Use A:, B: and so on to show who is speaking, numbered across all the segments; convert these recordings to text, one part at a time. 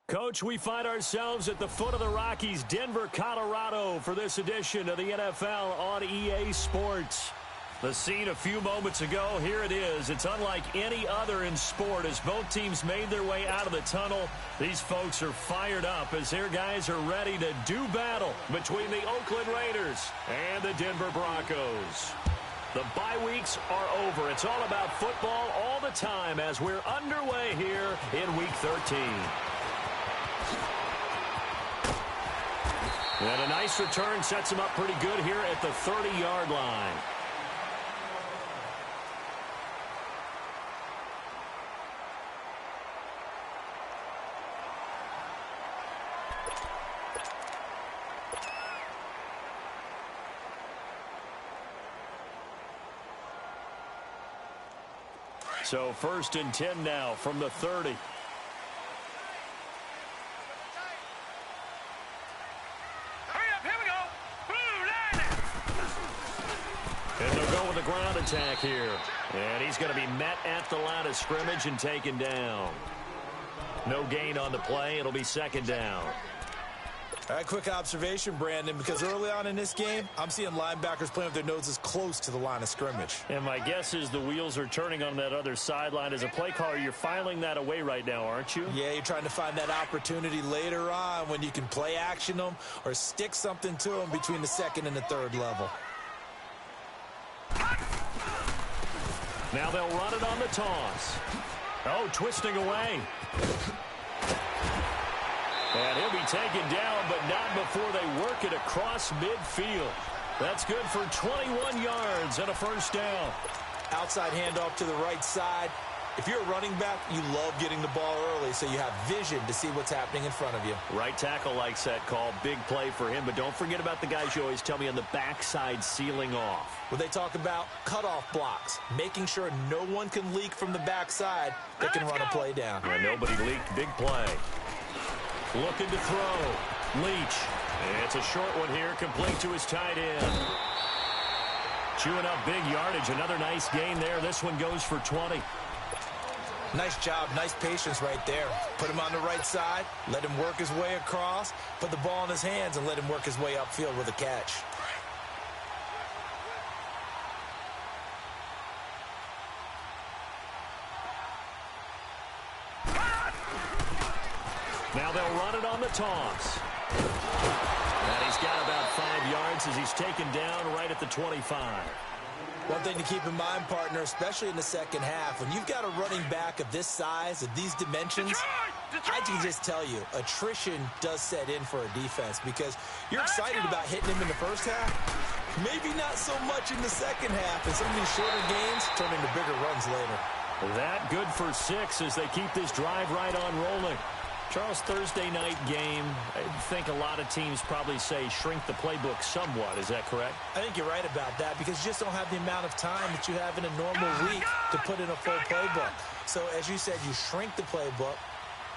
A: Coach, we find ourselves at the foot of the Rockies, Denver, Colorado, for this edition of the NFL on EA Sports. The scene a few moments ago, here it is. It's unlike any other in sport as both teams made their way out of the tunnel. These folks are fired up as their guys are ready to do battle between the Oakland Raiders and the Denver Broncos. The bye weeks are over. It's all about football all the time as we're underway here in Week 13. And a nice return sets him up pretty good here at the 30-yard line. So 1st and 10 now from the 30. And they'll go with the ground attack here. And he's going to be met at the line of scrimmage and taken down. No gain on the play. It'll be 2nd down.
B: All right, quick observation, Brandon, because early on in this game, I'm seeing linebackers playing with their noses close to the line of scrimmage.
A: And my guess is the wheels are turning on that other sideline. As a play caller, you're filing that away right now, aren't you?
B: Yeah, you're trying to find that opportunity later on when you can play action them or stick something to them between the 2nd and the 3rd level.
A: Now they'll run it on the toss. Oh, twisting away. And he'll be taken down, but not before they work it across midfield. That's good for 21 yards and a 1st down.
B: Outside handoff to the right side. If you're a running back, you love getting the ball early so you have vision to see what's happening in front of you.
A: Right tackle likes that call. Big play for him, but don't forget about the guys you always tell me on the backside sealing off.
B: Well, they talk about cutoff blocks, making sure no one can leak from the backside that can run a play down.
A: Yeah, nobody leaked. Big play. Looking to throw. Leach. It's a short one here, complete to his tight end. Chewing up big yardage. Another nice gain there. This one goes for 20.
B: Nice job, nice patience right there. Put him on the right side, let him work his way across, put the ball in his hands, and let him work his way upfield with a catch.
A: Now they'll run it on the toss. And he's got about 5 yards as he's taken down right at the 25.
B: One thing to keep in mind, partner, especially in the 2nd half, when you've got a running back of this size, of these dimensions, I can just tell you, attrition does set in for a defense because you're excited about hitting him in the 1st half, maybe not so much in the 2nd half, and some of these shorter gains turn into bigger runs later.
A: That good for 6 as they keep this drive right on rolling. Charles, Thursday night game, I think a lot of teams probably say shrink the playbook somewhat. Is that correct?
B: I think you're right about that because you just don't have the amount of time that you have in a normal week to put in a full playbook. So, as you said, you shrink the playbook,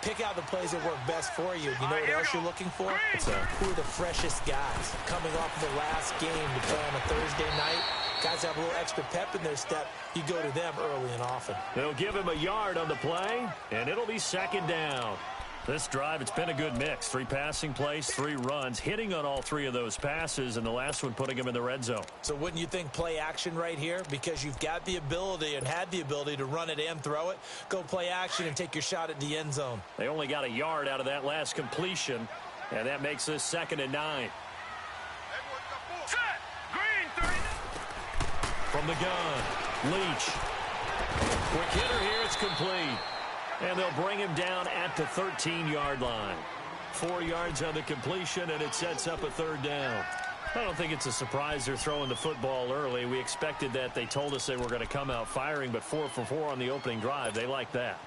B: pick out the plays that work best for you. You know what else you're looking for? Who are the freshest guys coming off of the last game to play on a Thursday night? Guys have a little extra pep in their step. You go to them early and often.
A: They'll give him a yard on the play, and it'll be 2nd down. This drive, it's been a good mix. 3 passing plays, 3 runs, hitting on all 3 of those passes, and the last one putting him in the red zone.
B: So wouldn't you think play action right here? Because you've got the ability and had the ability to run it and throw it. Go play action and take your shot at the end zone.
A: They only got a yard out of that last completion, and that makes this 2nd and 9. From the gun, Leach. Quick hitter here, it's complete. And they'll bring him down at the 13-yard line. 4 yards on the completion, and it sets up a 3rd down. I don't think it's a surprise they're throwing the football early. We expected that. They told us they were going to come out firing, but 4 for 4 on the opening drive. They like that.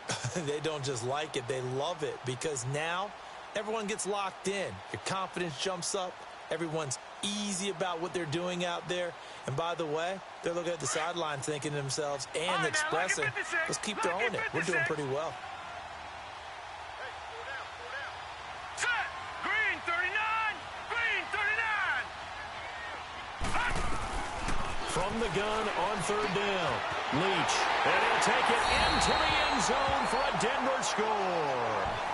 B: They don't just like it. They love it because now everyone gets locked in. Your confidence jumps up. Everyone's easy about what they're doing out there. And by the way, they're looking at the sideline thinking to themselves and expressing, let's keep throwing it. We're doing pretty well.
C: Green 39! Green 39!
A: From the gun on 3rd down. Leach. And he'll take it into the end zone for a Denver score.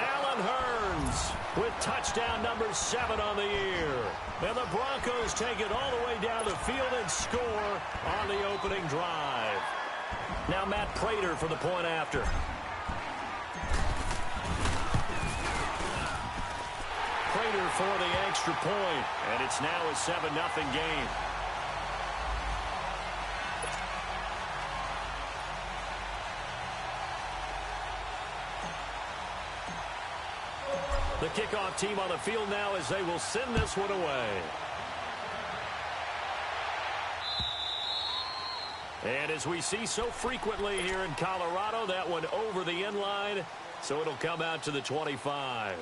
A: Allen Jalen Hurns with touchdown number 7 on the year. And the Broncos take it all the way down the field and score on the opening drive. Now Matt Prater for the point after. Prater for the extra point, and it's now a 7-0 game. The kickoff team on the field now as they will send this one away. And as we see so frequently here in Colorado, that one over the end line, so it'll come out to the 25.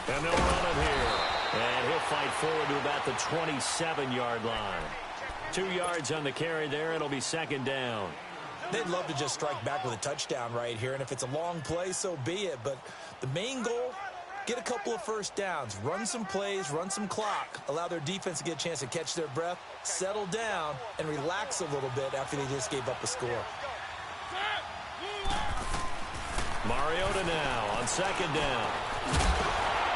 A: And they'll run it here. And he'll fight forward to about the 27-yard line. 2 yards on the carry there. It'll be second down.
B: They'd love to just strike back with a touchdown right here. And if it's a long play, so be it. But the main goal, get a couple of first downs. Run some plays, run some clock. Allow their defense to get a chance to catch their breath, settle down, and relax a little bit after they just gave up a score.
A: Mariota now on second down.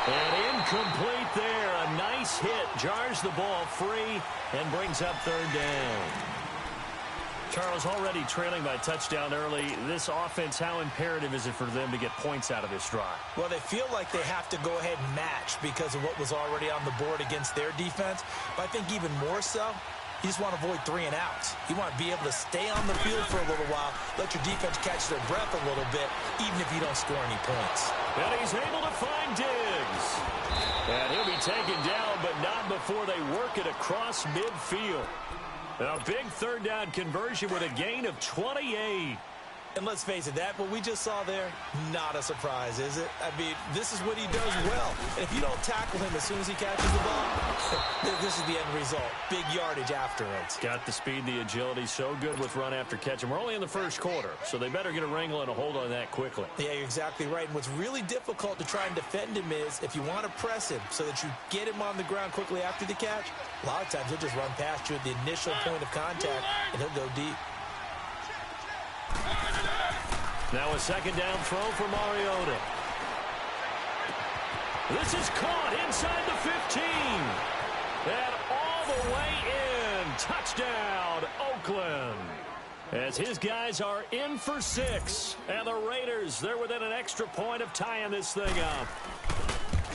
A: And incomplete there. A nice hit. Jars the ball free and brings up third down. Charles, already trailing by a touchdown early. This offense, how imperative is it for them to get points out of this drive?
B: Well, they feel like they have to go ahead and match because of what was already on the board against their defense. But I think even more so, you just want to avoid 3 and outs. You want to be able to stay on the field for a little while, let your defense catch their breath a little bit, even if you don't score any points.
A: And he's able to find Diggs. And he'll be taken down, but not before they work it across midfield. A big third down conversion with a gain of 28.
B: And let's face it, that what we just saw there, not a surprise, is it? I mean, this is what he does well. And if you don't tackle him as soon as he catches the ball, this is the end result. Big yardage afterwards.
A: Got the speed, the agility, so good with run after catch. And we're only in the first quarter, so they better get a wrangle and a hold on that quickly.
B: Yeah, you're exactly right. And what's really difficult to try and defend him is if you want to press him so that you get him on the ground quickly after the catch, a lot of times he'll just run past you at the initial point of contact, and he'll go deep.
A: Now a second down throw for Mariota. This is caught inside the 15. And all the way in. Touchdown, Oakland. As his guys are in for 6. And the Raiders, they're within an extra point of tying this thing up.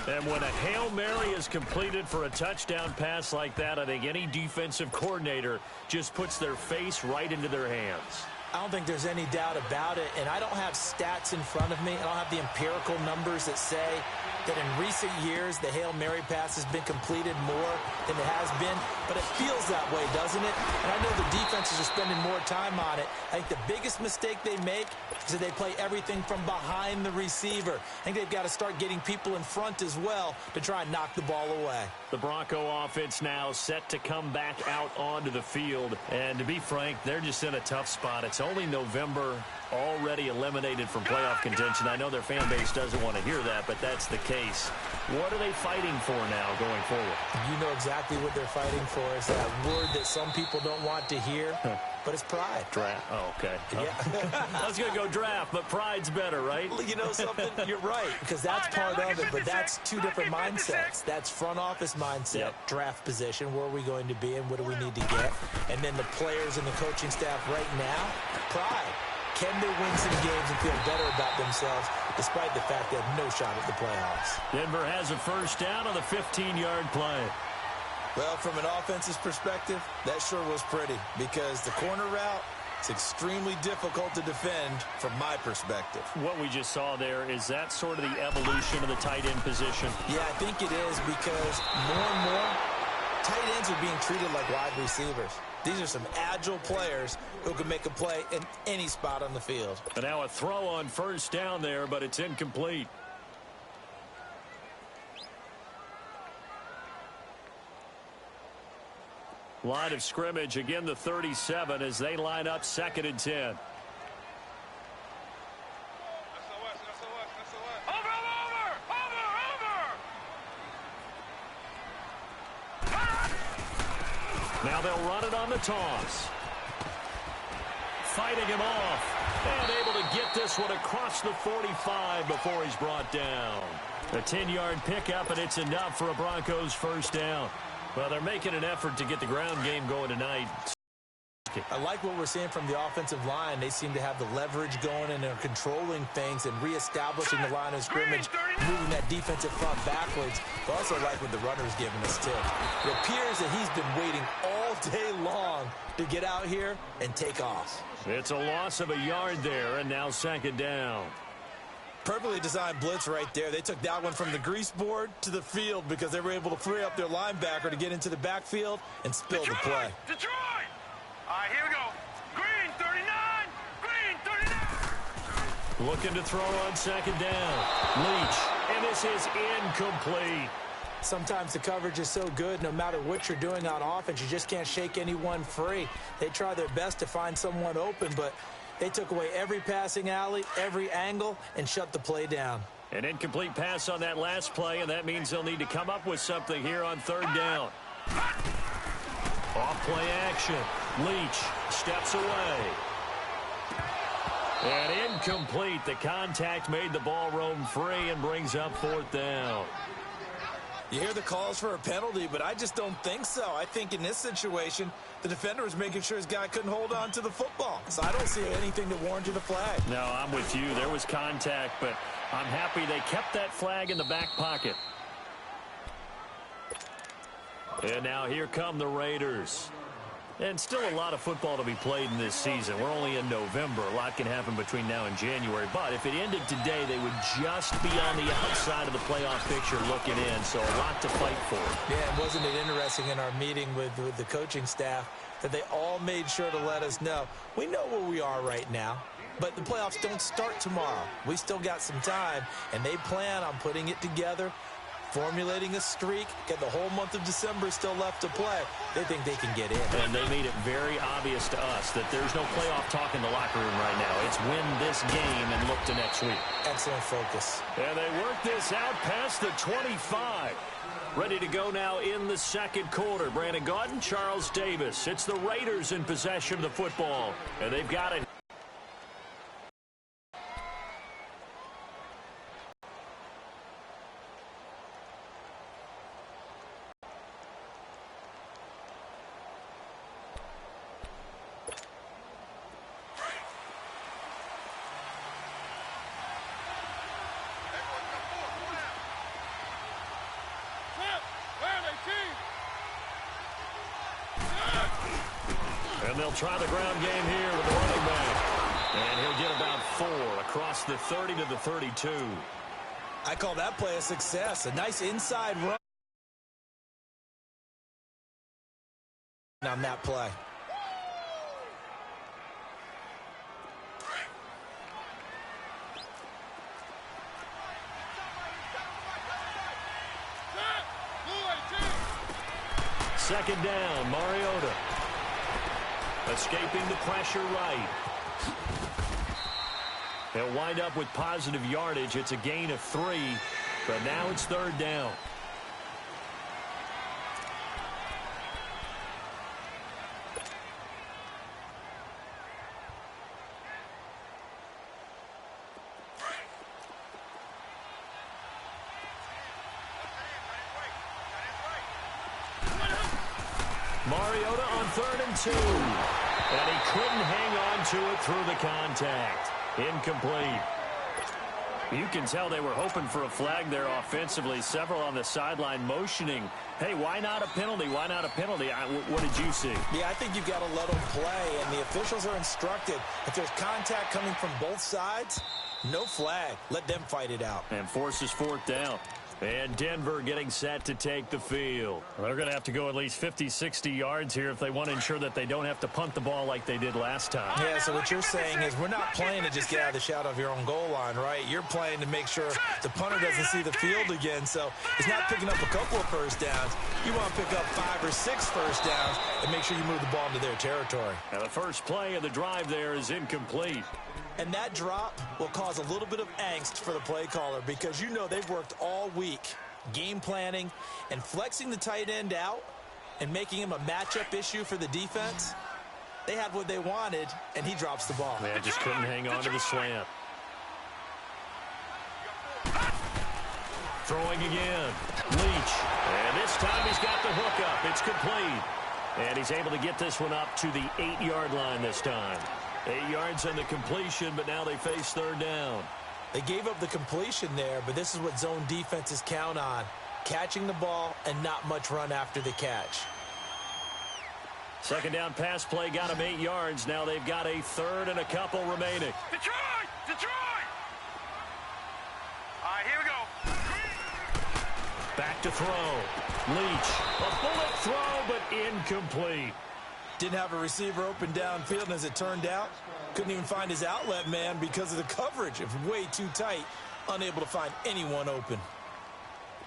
A: And when a Hail Mary is completed for a touchdown pass like that, I think any defensive coordinator just puts their face right into their hands.
B: I don't think there's any doubt about it, and I don't have stats in front of me. I don't have the empirical numbers that say that in recent years the Hail Mary pass has been completed more than it has been, but it feels that way, doesn't it? And I know the defenses are spending more time on it. I think the biggest mistake they make is that they play everything from behind the receiver. I think they've got to start getting people in front as well to try and knock the ball away.
A: The Bronco offense now set to come back out onto the field, and to be frank, they're just in a tough spot. It's only November, already eliminated from playoff contention. I know their fan base doesn't want to hear that, but that's the case. What are they fighting for now going forward?
B: You know exactly what they're fighting for. It's that word that some people don't want to hear, but it's pride.
A: Draft. Oh, okay.
B: Yeah.
A: I was going to go draft, but pride's better, right?
B: You know something? You're right, because that's part of it, but that's two different mindsets. That's front office mindset, draft position, where are we going to be and what do we need to get? And then the players and the coaching staff right now, pride. Can they win some games and feel better about themselves despite the fact they have no shot at the playoffs?
A: Denver has a first down on the 15-yard play.
B: Well, from an offensive perspective, that sure was pretty because the corner route, it's extremely difficult to defend from my perspective.
A: What we just saw there, is that sort of the evolution of the tight end position?
B: Yeah, I think it is because more and more tight ends are being treated like wide receivers. These are some agile players who can make a play in any spot on the field.
A: And now a throw on first down there, but it's incomplete. Line of scrimmage, again the 37 as they line up 2nd and 10. Now they'll run it on the toss. Fighting him off. And able to get this one across the 45 before he's brought down. A 10-yard pickup, and it's enough for a Broncos first down. Well, they're making an effort to get the ground game going tonight.
B: I like what we're seeing from the offensive line. They seem to have the leverage going, and they're controlling things and reestablishing the line of scrimmage, moving that defensive front backwards. But also like what the runner's giving us, too. It appears that he's been waiting all day long to get out here and take off.
A: It's a loss of a yard there, and now 2nd down.
B: Perfectly designed blitz right there. They took that one from the grease board to the field because they were able to free up their linebacker to get into the backfield and spill the play.
C: Detroit! All right, here we go. Green, 39. Green, 39.
A: Looking to throw on 2nd down. Leach, and this is incomplete.
B: Sometimes the coverage is so good, no matter what you're doing on offense, you just can't shake anyone free. They try their best to find someone open, but they took away every passing alley, every angle, and shut the play down.
A: An incomplete pass on that last play, and that means they'll need to come up with something here on 3rd down. Off-play action. Leach steps away. And incomplete. The contact made the ball roam free and brings up 4th down.
B: You hear the calls for a penalty, but I just don't think so. I think in this situation, the defender was making sure his guy couldn't hold on to the football. So I don't see anything to warrant a flag.
A: No, I'm with you. There was contact, but I'm happy they kept that flag in the back pocket. And now here come the Raiders. And still a lot of football to be played in this season. We're only in November. A lot can happen between now and January. But if it ended today, they would just be on the outside of the playoff picture looking in. So a lot to fight for.
B: Yeah, and wasn't it interesting in our meeting with the coaching staff that they all made sure to let us know, we know where we are right now, but the playoffs don't start tomorrow. We still got some time, and they plan on putting it together, formulating a streak, get the whole month of December still left to play. They think they can get in.
A: And they made it very obvious to us that there's no playoff talk in the locker room right now. It's win this game and look to next week.
B: Excellent focus.
A: And they work this out past the 25. Ready to go now in the 2nd quarter. Brandon Gaudin, Charles Davis. It's the Raiders in possession of the football. And they've got it. And they'll try the ground game here with the running back. And he'll get about 4 across the 30 to the 32.
B: I call that play a success. A nice inside run on that play.
A: Second down, Mariota. Escaping the pressure right. They'll wind up with positive yardage. It's a gain of 3, but now it's 3rd down. Mariota on 3rd and 2. And he couldn't hang on to it through the contact. Incomplete. You can tell they were hoping for a flag there offensively. Several on the sideline motioning. Hey, why not a penalty? Why not a penalty? What did you see?
B: Yeah, I think you've got to let them play, and the officials are instructed. If there's contact coming from both sides, no flag. Let them fight it out.
A: And forces 4th down. And Denver getting set to take the field. Well, they're going to have to go at least 50, 60 yards here if they want to ensure that they don't have to punt the ball like they did last time.
B: Yeah, so what you're saying is we're not playing to just get out of the shadow of your own goal line, right? You're playing to make sure the punter doesn't see the field again. So it's not picking up a couple of first downs. You want to pick up 5 or 6 first downs and make sure you move the ball into their territory.
A: And the first play of the drive there is incomplete.
B: And that drop will cause a little bit of angst for the play caller because you know they've worked all week game planning and flexing the tight end out and making him a matchup issue for the defense. They had what they wanted, and he drops the ball.
A: Man, just couldn't hang on to the slant. Throwing again. Leach. And this time he's got the hook up. It's complete. And he's able to get this one up to the 8-yard line this time. 8 yards on the completion, but now they face third down.
B: They gave up the completion there, but this is what zone defenses count on. Catching the ball and not much run after the catch.
A: Second down pass play got them 8 yards. Now they've got a third and a couple remaining.
C: Detroit! Detroit! All right, here we go.
A: Back to throw. Leach. A bullet throw, but incomplete.
B: Didn't have a receiver open downfield, and as it turned out, couldn't even find his outlet man because of the coverage. It was way too tight, unable to find anyone open.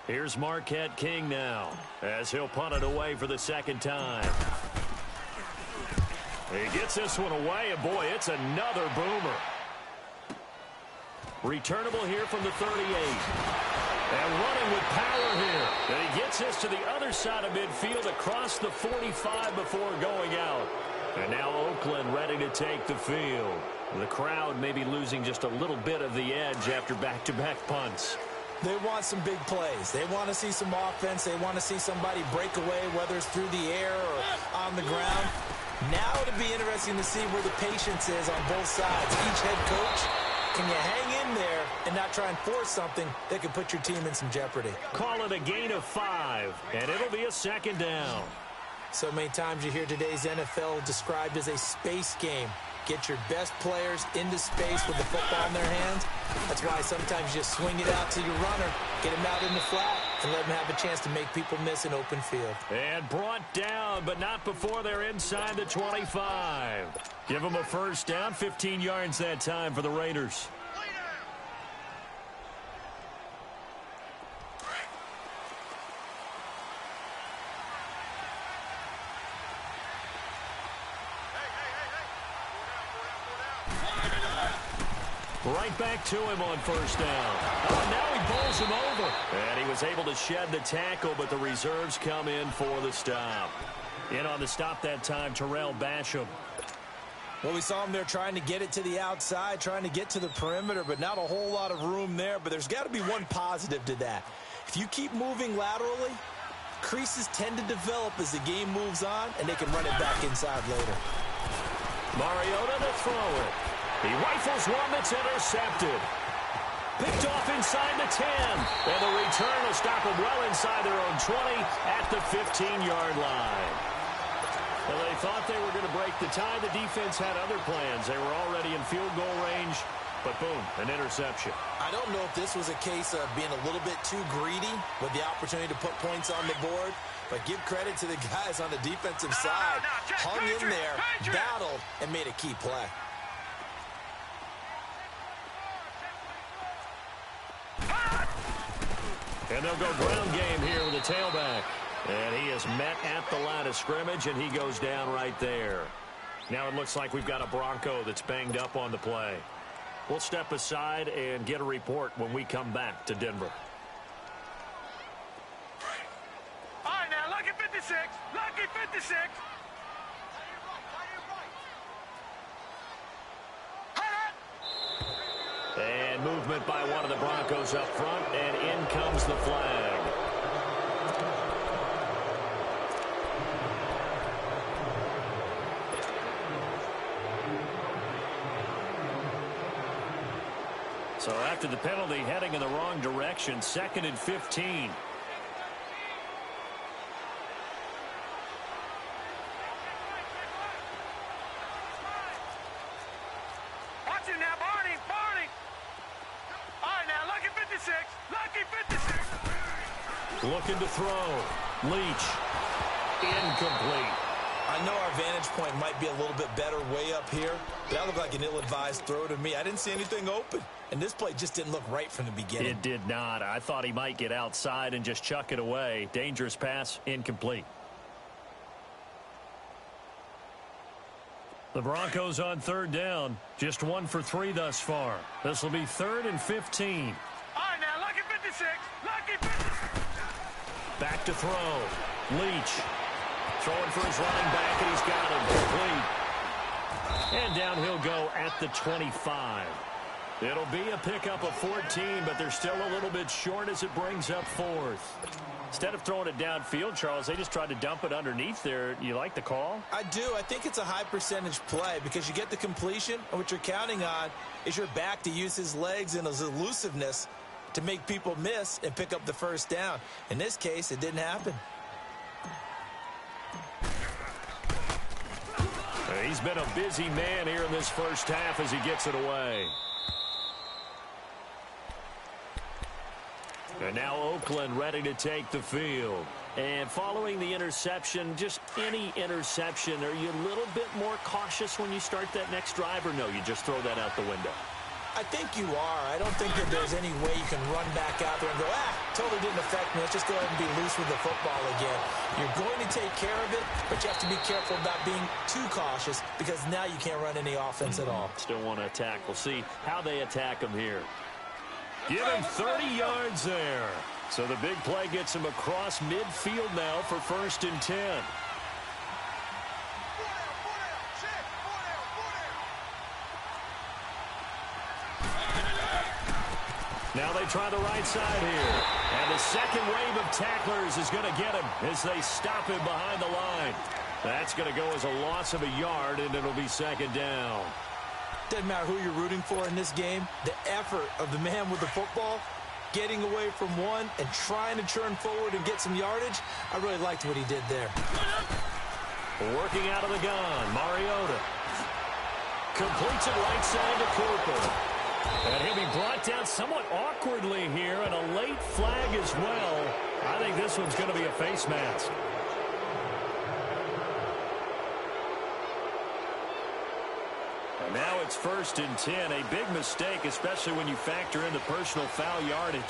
A: Here's Marquette King now, as he'll punt it away for the second time. He gets this one away, and boy, it's another boomer. Returnable here from the 38. And running with power here. And he gets this to the other side of midfield across the 45 before going out. And now Oakland ready to take the field. The crowd may be losing just a little bit of the edge after back-to-back punts.
B: They want some big plays. They want to see some offense. They want to see somebody break away, whether it's through the air or on the ground. Now it'll be interesting to see where the patience is on both sides. Each head coach, can you hang in there and not try and force something that could put your team in some jeopardy?
A: Call it a gain of 5, and it'll be a second down.
B: So many times you hear today's NFL described as a space game. Get your best players into space with the football in their hands. That's why sometimes you just swing it out to your runner, get him out in the flat, and let him have a chance to make people miss an open field.
A: And brought down, but not before they're inside the 25. Give them a first down, 15 yards that time for the Raiders. Right back to him on first down. Oh, and now he bowls him over. And he was able to shed the tackle, but the reserves come in for the stop. In on the stop that time, Terrell Basham.
B: Well, we saw him there trying to get it to the outside, trying to get to the perimeter, but not a whole lot of room there. But there's got to be one positive to that. If you keep moving laterally, creases tend to develop as the game moves on, and they can run it back inside later.
A: Mariota to throw it. He rifles one that's intercepted. Picked off inside the 10. And the return will stop him well inside their own 20 at the 15-yard line. Well, they thought they were going to break the tie. The defense had other plans. They were already in field goal range, but boom, an interception.
B: I don't know if this was a case of being a little bit too greedy with the opportunity to put points on the board, but give credit to the guys on the defensive side. Hung in there, battled, and made a key play.
A: And they'll go ground game here with the tailback. And he is met at the line of scrimmage, and he goes down right there. Now it looks like we've got a Bronco that's banged up on the play. We'll step aside and get a report when we come back to Denver.
C: All right, now, lucky 56. Lucky 56.
A: And movement by one of the Broncos up front, and in comes the flag. So after the penalty, heading in the wrong direction, 2nd and 15.
C: Watch it now, Barney. All right, now, lucky 56. Lucky 56.
A: Looking to throw. Leach. Incomplete.
B: I know our vantage point might be a little bit better way up here, but that looked like an ill-advised throw to me. I didn't see anything open, and this play just didn't look right from the beginning.
A: It did not. I thought he might get outside and just chuck it away. Dangerous pass, incomplete. The Broncos on third down. Just 1 for 3 thus far. This will be 3rd and 15.
C: All right, now, lucky 56. Lucky 56.
A: Back to throw. Leach. Throwing for his running back, and he's got him. Complete. And down he'll go at the 25. It'll be a pickup of 14, but they're still a little bit short as it brings up 4th. Instead of throwing it downfield, Charles, they just tried to dump it underneath there. You like the call?
B: I do. I think it's a high percentage play because you get the completion, and what you're counting on is your back to use his legs and his elusiveness to make people miss and pick up the first down. In this case, it didn't happen.
A: He's been a busy man here in this first half as he gets it away. And now Oakland ready to take the field. And following the interception, just any interception, are you a little bit more cautious when you start that next drive, or no, you just throw that out the window?
B: I think you are. I don't think that there's any way you can run back out there and go, totally didn't affect me. Let's just go ahead and be loose with the football again. You're going to take care of it, but you have to be careful about being too cautious because now you can't run any offense at all.
A: Still want to attack. We'll see how they attack him here. Give him 30 yards there. So the big play gets him across midfield now for 1st and 10. Now they try the right side here. And the second wave of tacklers is going to get him as they stop him behind the line. That's going to go as a loss of a yard, and it'll be 2nd down.
B: Doesn't matter who you're rooting for in this game. The effort of the man with the football, getting away from one and trying to turn forward and get some yardage, I really liked what he did there.
A: Working out of the gun, Mariota. Completes it right side to Cooper. And he'll be brought down somewhat awkwardly here, and a late flag as well. I think this one's going to be a face mask. And now it's 1st and 10. A big mistake, especially when you factor in the personal foul yardage.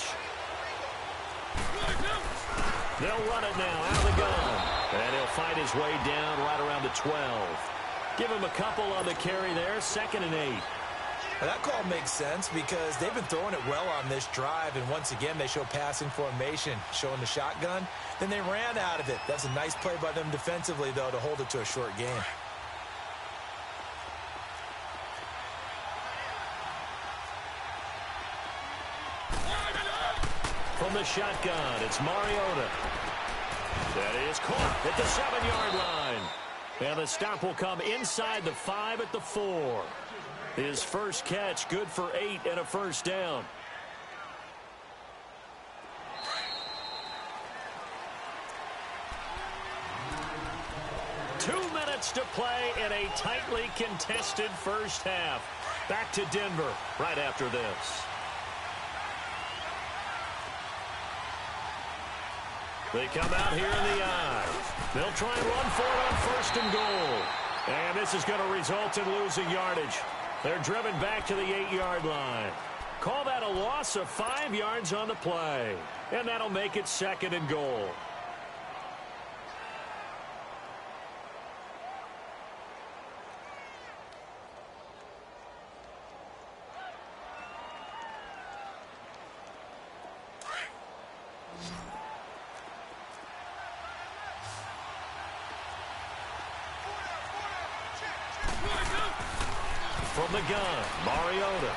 A: They'll run it now out of the gun. And he'll fight his way down right around the 12. Give him a couple on the carry there. 2nd and 8.
B: Well, that call makes sense because they've been throwing it well on this drive, and once again they show passing formation, showing the shotgun. Then they ran out of it. That's a nice play by them defensively, though, to hold it to a short game.
A: From the shotgun, it's Mariota. That is caught at the 7-yard line. And the stop will come inside the 5 at the 4. His first catch, good for 8 and a first down. Two minutes to play in a tightly contested first half. Back to Denver right after this. They come out here in the I. They'll try and run for it on 1st and goal. And this is going to result in losing yardage. They're driven back to the 8-yard line. Call that a loss of 5 yards on the play. And that'll make it 2nd and goal. From the gun, Mariota.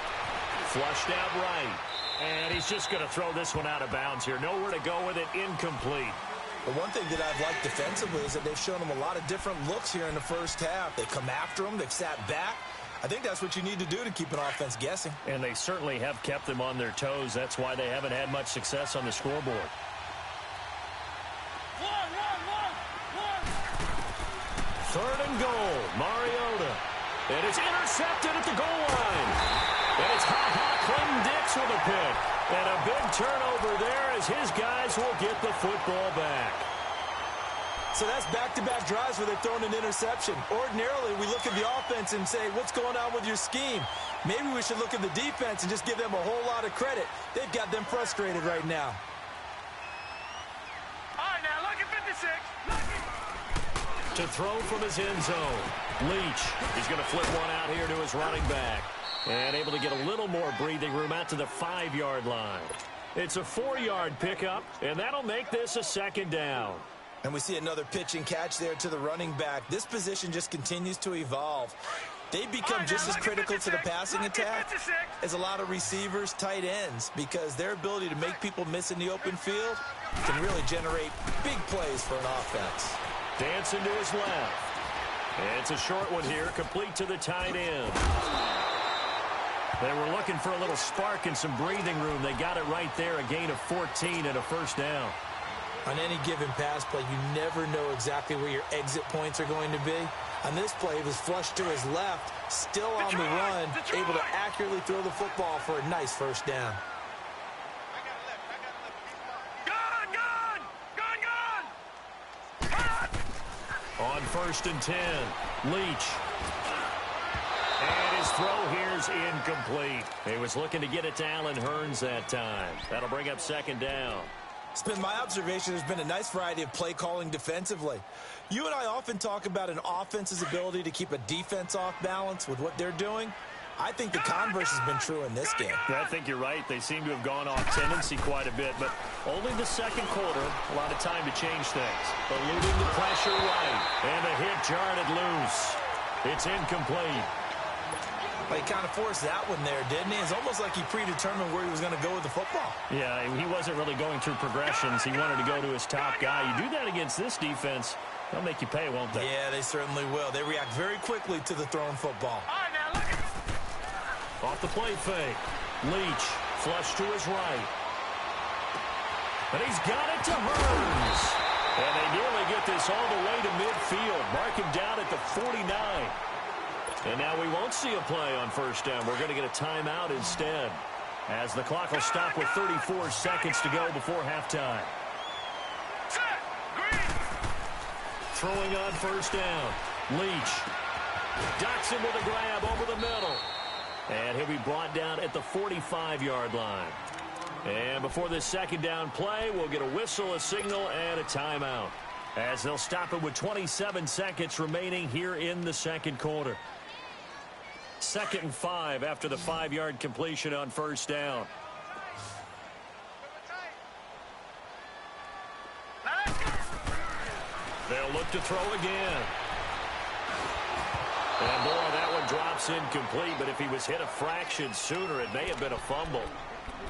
A: Flushed out right. And he's just going to throw this one out of bounds here. Nowhere to go with it. Incomplete.
B: The one thing that I've liked defensively is that they've shown them a lot of different looks here in the first half. They come after them. They've sat back. I think that's what you need to do to keep an offense guessing.
A: And they certainly have kept them on their toes. That's why they haven't had much success on the scoreboard. Third and goal, Mariota. And it's intercepted at the goal line. And it's hot Clinton Dix with a pick. And a big turnover there as his guys will get the football back.
B: So that's back-to-back drives where they're throwing an interception. Ordinarily, we look at the offense and say, what's going on with your scheme? Maybe we should look at the defense and just give them a whole lot of credit. They've got them frustrated right now.
C: All right, now look at 56.
A: To throw from his end zone. Leach. He's going to flip one out here to his running back. And able to get a little more breathing room out to the 5-yard line. It's a 4-yard pickup, and that'll make this a second down.
B: And we see another pitch and catch there to the running back. This position just continues to evolve. They've become just as critical to the passing attack as a lot of receivers, tight ends, because their ability to make people miss in the open field can really generate big plays for an offense.
A: Dancing to his left. It's a short one here, complete to the tight end. They were looking for a little spark and some breathing room. They got it right there, a gain of 14 and a first down.
B: On any given pass play, you never know exactly where your exit points are going to be. On this play, it was flushed to his left, still on the run, able to accurately throw the football for a nice first down.
A: On 1st and 10, Leach. And his throw here's incomplete. He was looking to get it to Allen Hurns that time. That'll bring up second down.
B: It's been my observation there's been a nice variety of play calling defensively. You and I often talk about an offense's ability to keep a defense off balance with what they're doing. I think the converse has been true in this game.
A: I think you're right. They seem to have gone off tendency quite a bit, but only the second quarter, a lot of time to change things. Eluding the pressure right, and the hit jarred it loose. It's incomplete.
B: Well, he kind of forced that one there, didn't he? It's almost like he predetermined where he was going to go with the football.
A: Yeah, he wasn't really going through progressions. He wanted to go to his top guy. You do that against this defense, they'll make you pay, won't they?
B: Yeah, they certainly will. They react very quickly to the thrown football.
C: All right, now look at.
A: Off the play fake. Leach, flush to his right. And he's got it to Hurns. And they nearly get this all the way to midfield. Mark him down at the 49. And now we won't see a play on first down. We're going to get a timeout instead, as the clock will stop with 34 seconds to go before halftime.
C: Set. Green.
A: Throwing on first down. Leach. Docks him with a grab over the middle. And he'll be brought down at the 45-yard line. And before this second down play, we'll get a whistle, a signal, and a timeout, as they'll stop it with 27 seconds remaining here in the second quarter. 2nd and 5 after the 5-yard completion on first down. They'll look to throw again. And boy, that one drops incomplete, but if he was hit a fraction sooner, it may have been a fumble.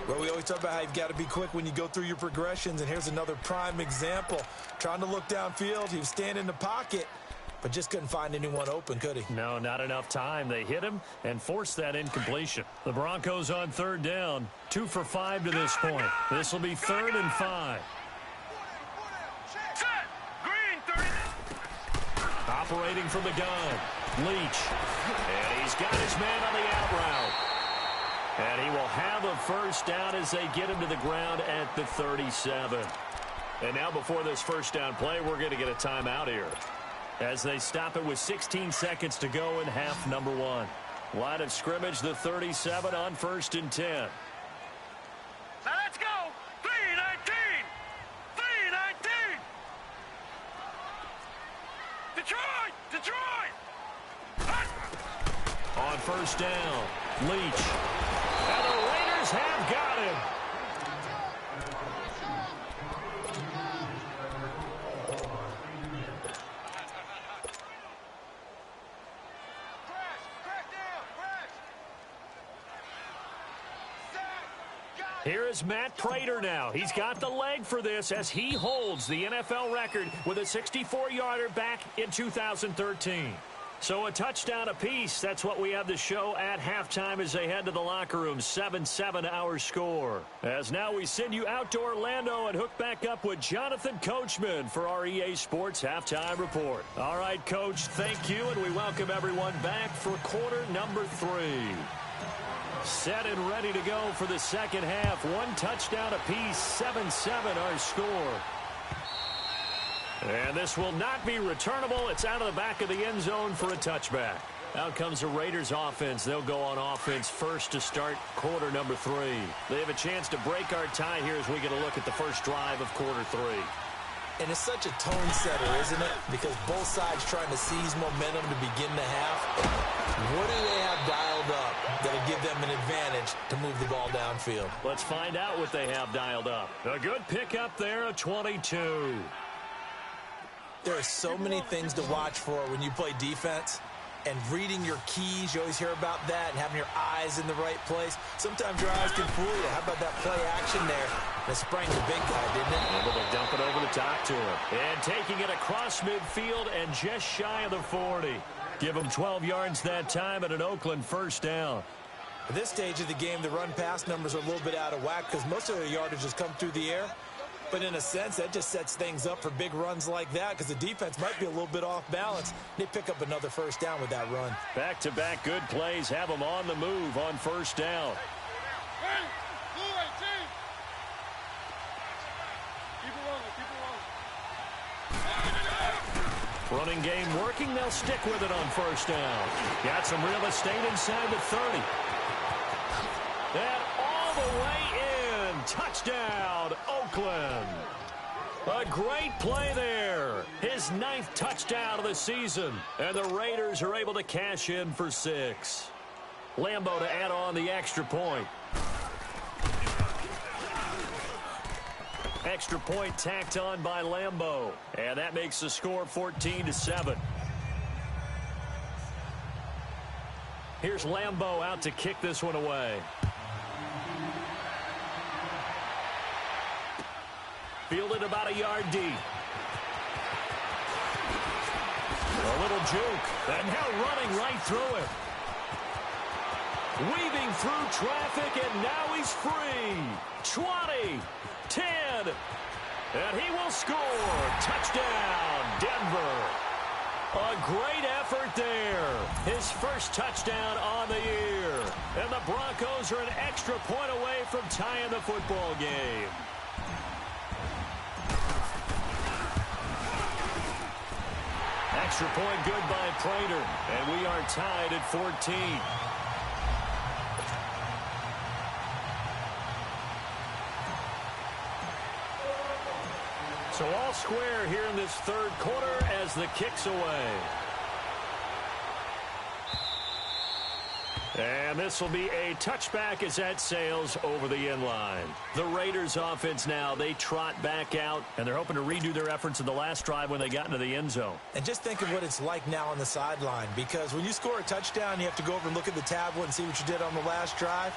B: Well, we always talk about how you've got to be quick when you go through your progressions, and here's another prime example. Trying to look downfield, he was standing in the pocket, but just couldn't find anyone open, could he?
A: No, not enough time. They hit him and forced that incompletion. The Broncos on 3rd down, 2 for 5 to this point. This will be 3rd and 5.
C: Set. Green. 30.
A: Operating from the gun, Leach. And he's got his man on the out route. And he will have a first down as they get him to the ground at the 37. And now before this first down play, we're going to get a timeout here, as they stop it with 16 seconds to go in half number 1. Line of scrimmage, the 37 on 1st and 10.
C: Now let's go. 3-19. 3-19. Detroit. Detroit.
A: On first down, Leach. And the Raiders have got him. Here is Matt Prater now. He's got the leg for this as he holds the NFL record with a 64-yarder back in 2013. So a touchdown apiece. That's what we have to show at halftime as they head to the locker room. 7-7 our score. As now we send you out to Orlando and hook back up with Jonathan Coachman for our EA Sports Halftime Report. All right, Coach, thank you, and we welcome everyone back for quarter number 3. Set and ready to go for the second half. One touchdown apiece, 7-7 our score. And this will not be returnable. It's out of the back of the end zone for a touchback. Out comes the Raiders offense. They'll go on offense first to start quarter number 3. They have a chance to break our tie here as we get a look at the first drive of quarter 3.
B: And it's such a tone setter, isn't it? Because both sides trying to seize momentum to begin the half. What do they have dialed up that'll give them an advantage to move the ball downfield?
A: Let's find out what they have dialed up. A good pickup there, a 22.
B: There are so many things to watch for when you play defense. And reading your keys, you always hear about that, and having your eyes in the right place. Sometimes your eyes can fool you. How about that play action there? That sprang the big guy, didn't it?
A: Able to dump it over the top to him. And taking it across midfield and just shy of the 40. Give him 12 yards that time and an Oakland first down.
B: At this stage of the game, the run-pass numbers are a little bit out of whack because most of their yardage has come through the air. But in a sense, that just sets things up for big runs like that because the defense might be a little bit off balance. They pick up another first down with that run.
A: Back-to-back good plays have them on the move on first down. Running game working. They'll stick with it on first down. Got some real estate inside the 30. And all the way in. Touchdown, Oakland. A great play there. His 9th touchdown of the season. And the Raiders are able to cash in for 6. Lambo to add on the extra point. Extra point tacked on by Lambo. And that makes the score 14-7. Here's Lambo out to kick this one away. Fielded about a yard deep. A little juke. And now running right through it. Weaving through traffic, and now he's free. 20, 10, and he will score. Touchdown, Denver. A great effort there. His first touchdown on the year. And the Broncos are an extra point away from tying the football game. Extra point good by Prater, and we are tied at 14. So all square here in this third quarter as the kick's away. And this will be a touchback as that sails over the end line. The Raiders offense now, they trot back out, and they're hoping to redo their efforts in the last drive when they got into the end zone.
B: And just think of what it's like now on the sideline, because when you score a touchdown, you have to go over and look at the tablet and see what you did on the last drive.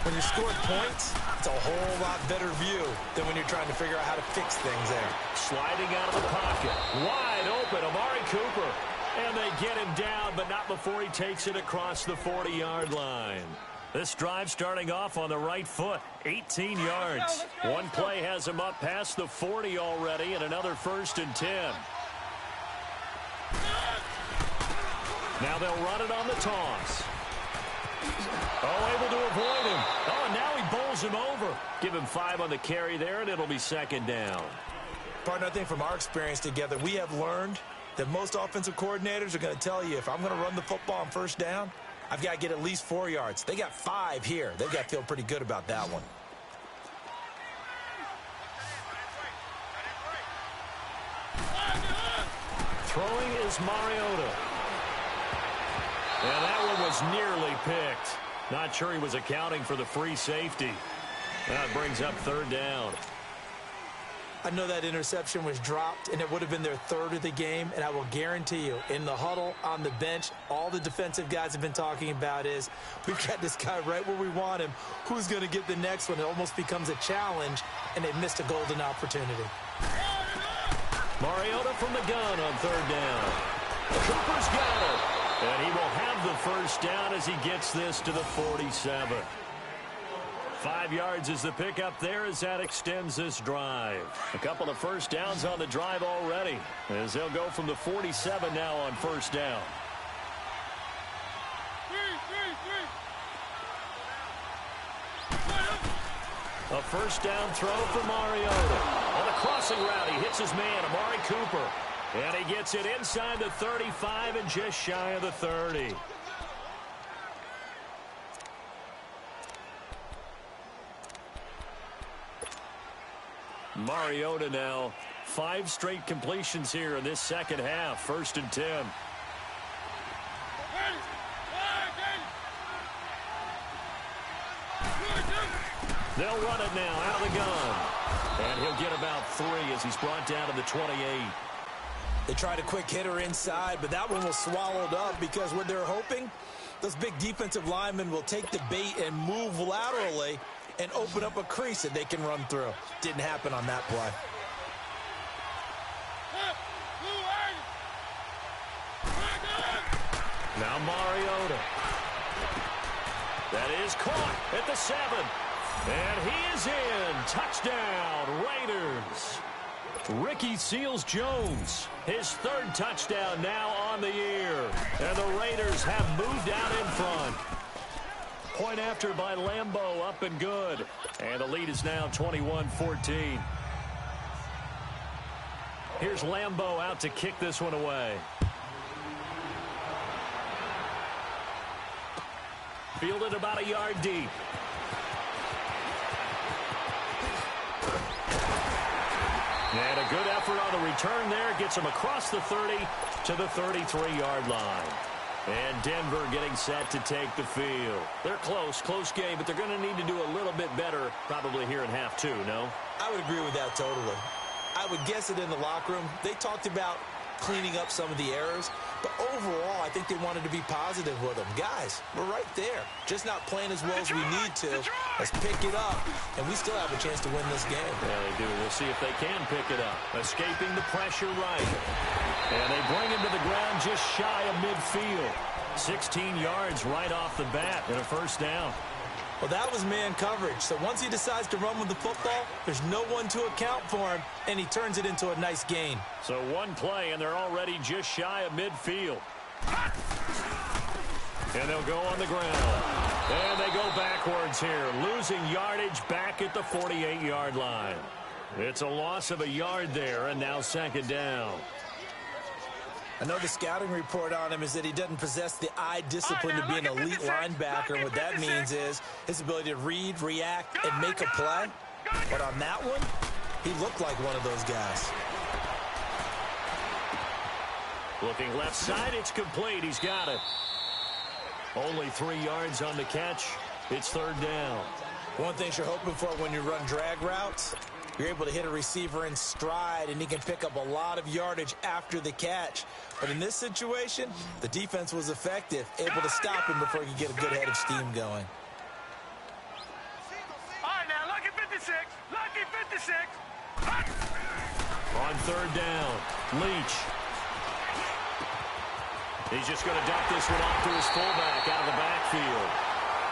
B: When you scored points, it's a whole lot better view than when you're trying to figure out how to fix things there.
A: Sliding out of the pocket. Wide open, Amari Cooper. And they get him down, but not before he takes it across the 40-yard line. This drive starting off on the right foot, 18 yards. One play has him up past the 40 already, and another 1st and 10. Now they'll run it on the toss. Oh, able to avoid him. Oh, and now he bowls him over. Give him 5 on the carry there, and it'll be 2nd down.
B: Partner, I think from our experience together, we have learned that most offensive coordinators are going to tell you, if I'm going to run the football on first down, I've got to get at least 4 yards. They got 5 here. They've got to feel pretty good about that one.
A: Throwing is Mariota. And that one was nearly picked. Not sure he was accounting for the free safety. That brings up 3rd down.
B: I know that interception was dropped, and it would have been their 3rd of the game, and I will guarantee you, in the huddle, on the bench, all the defensive guys have been talking about is, we've got this guy right where we want him. Who's going to get the next one? It almost becomes a challenge, and they missed a golden opportunity.
A: Mariota from the gun on 3rd down. Cooper's got it. And he will have the 1st down as he gets this to the 47. 5 yards is the pickup there as that extends this drive. A couple of 1st downs on the drive already as they'll go from the 47 now on 1st down. A first down throw for Mariota. On the crossing route, he hits his man, Amari Cooper. And he gets it inside the 35 and just shy of the 30. Mariota now, 5 straight completions here in this second half. 1st and 10. They'll run it now out of the gun. And he'll get about 3 as he's brought down to the 28.
B: They tried a quick hitter inside, but that one was swallowed up because what they're hoping, those big defensive linemen will take the bait and move laterally and open up a crease that they can run through. Didn't happen on that play.
A: Now Mariota. That is caught at the 7. And he is in. Touchdown, Raiders. Ricky Seals-Jones, his 3rd touchdown now on the year. And the Raiders have moved out in front. Point after by Lambeau, up and good. And the lead is now 21-14. Here's Lambeau out to kick this one away. Fielded about a yard deep. And a good effort on the return there. Gets him across the 30 to the 33-yard line. And Denver getting set to take the field. They're close game, but they're going to need to do a little bit better probably here in half 2, no?
B: I would agree with that totally. I would guess it in the locker room. They talked about cleaning up some of the errors, but overall, I think they wanted to be positive with them. Guys, we're right there. Just not playing as well as we need to. Let's pick it up, and we still have a chance to win this game.
A: Yeah, they do. We'll see if they can pick it up. Escaping the pressure right. And they bring him to the ground just shy of midfield. 16 yards right off the bat and a first down.
B: Well, that was man coverage. So once he decides to run with the football, there's no one to account for him, and he turns it into a nice gain.
A: So one play, and they're already just shy of midfield. And they'll go on the ground. And they go backwards here, losing yardage back at the 48-yard line. It's a loss of a yard there, and now 2nd down.
B: I know the scouting report on him is that he doesn't possess the eye discipline to be an elite linebacker. And what that means is his ability to read, react, and make a play. But on that one, he looked like one of those guys.
A: Looking left side, it's complete. He's got it. Only 3 yards on the catch. It's 3rd down.
B: One thing you're hoping for when you run drag routes, you're able to hit a receiver in stride, and he can pick up a lot of yardage after the catch. But in this situation, the defense was effective, able to stop him before he could get a good head of steam going.
C: All right, now, lucky 56. Lucky 56.
A: On 3rd down, Leach. He's just going to dump this one off to his fullback out of the backfield.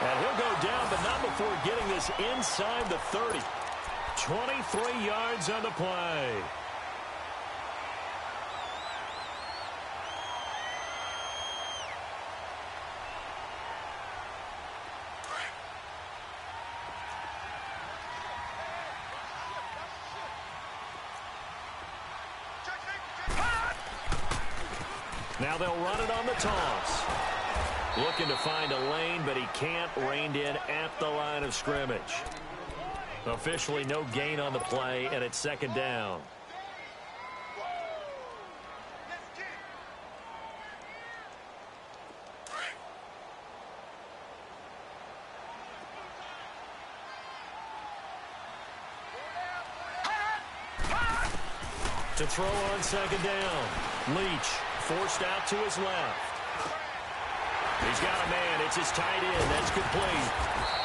A: And he'll go down, but not before getting this inside the 30. 23 yards on the play. Now they'll run it on the toss. Looking to find a lane, but he can't. Reined in at the line of scrimmage. Officially no gain on the play, and it's 2nd down. To throw on 2nd down. Leach forced out to his left. He's got a man. It's his tight end. That's complete.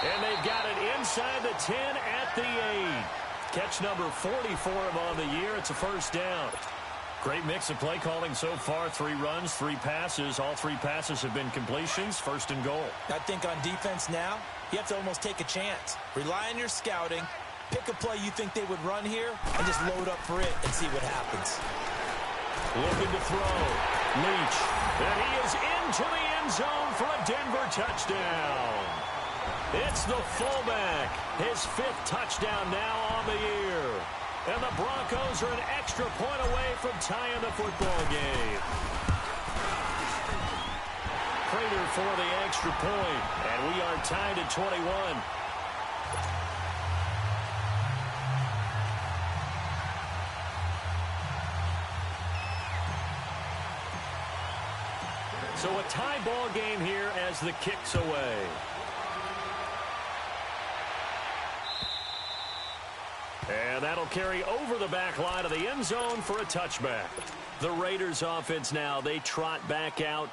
A: And they've got it inside the 10 at the 8. Catch number 40 for him on the year. It's a first down. Great mix of play calling so far. 3 runs, 3 passes. All 3 passes have been completions. 1st and goal.
B: I think on defense now, you have to almost take a chance. Rely on your scouting. Pick a play you think they would run here and just load up for it and see what happens.
A: Looking to throw. Leach. And he is into the end zone for a Denver touchdown. It's the fullback. His 5th touchdown now on the year. And the Broncos are an extra point away from tying the football game. Prater for the extra point, and we are tied at 21. So a tie ball game here as the kick's away. And that'll carry over the back line of the end zone for a touchback. The Raiders offense now, they trot back out.